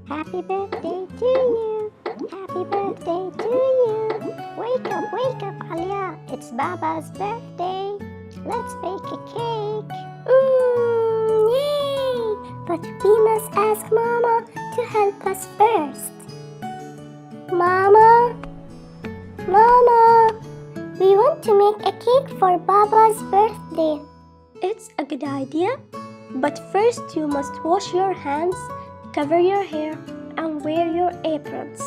Happy birthday to you. Happy birthday to you. Wake up, Alia. It's Baba's birthday. Let's bake a cake. Yay! But we must ask Mama to help us first. Mama, we want to make a cake for Baba's birthday. It's a good idea, but first you must wash your hands, cover your hair, and wear your aprons.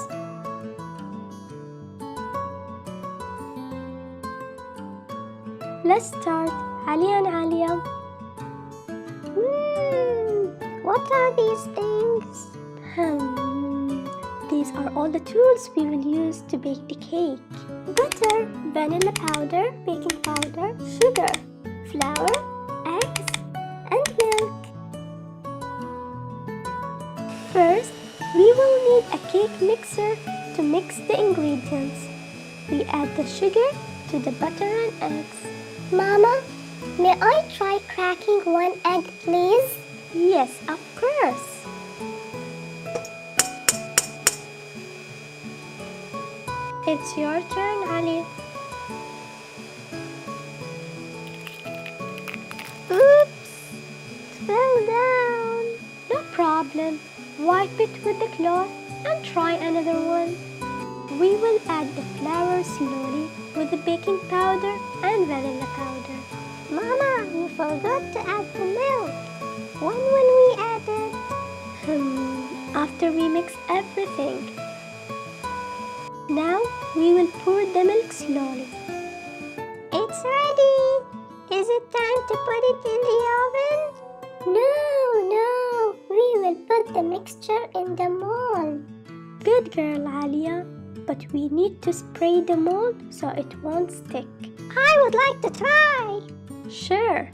Let's start. Ali and Alia. What are these things? These are all the tools we will use to bake the cake. Butter, vanilla powder, baking powder, sugar, flour, eggs, and milk. First, we will need a cake mixer to mix the ingredients. We add the sugar to the butter and eggs. Mama, may I try cracking one egg, please? Yes, of course. It's your turn, Ali. Oops! It fell down. No problem. Wipe it with the cloth and try another one. We will add the flour slowly with the baking powder and vanilla powder. Mama, you forgot to add the milk. When will we add it? After we mix everything. Now we will pour the milk slowly. It's ready. Is it time to put it in the oven? No. We will put the mixture in the mold. Good girl, Alia. But we need to spray the mold so it won't stick. I would like to try. Sure.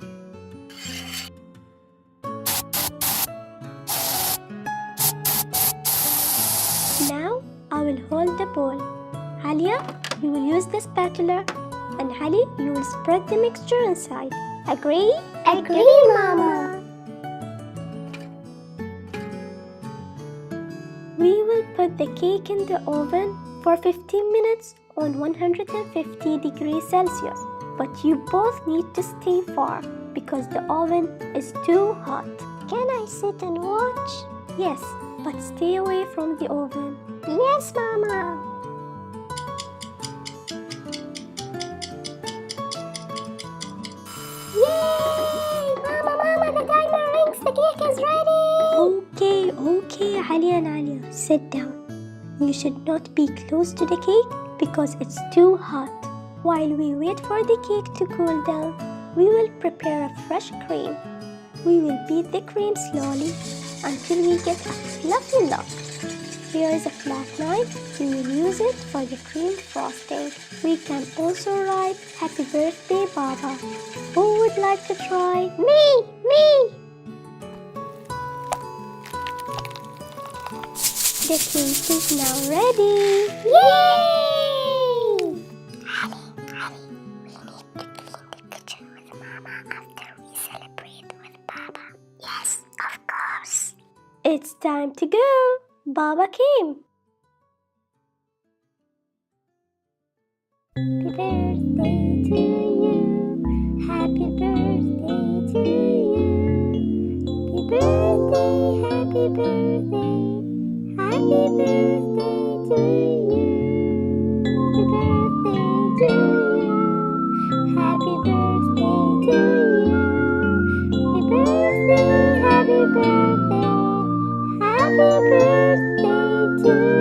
Now I will hold the bowl. Alia, you will use the spatula, and Ali, you will spread the mixture inside. Agree? Agree, Mama. We will put the cake in the oven for 15 minutes on 150 degrees Celsius. But you both need to stay far because the oven is too hot. Can I sit and watch? Yes, but stay away from the oven. Yes, Mama. Yay! Mama, the timer rings. The cake is ready. Okay, Ali and Alia, sit down. You should not be close to the cake because it's too hot. While we wait for the cake to cool down, we will prepare a fresh cream. We will beat the cream slowly until we get a fluffy look. Here is a flat knife. We will use it for the cream frosting. We can also write Happy Birthday, Baba. Who would like to try? Me! The cake is now ready. Yay! Ali, we need to take a picture with Mama after we celebrate with Baba. Yes, of course. It's time to go. Baba came. Happy birthday to you. Happy birthday to you. Happy birthday. Happy birthday to you. Happy birthday to you. Happy birthday. Happy birthday to you.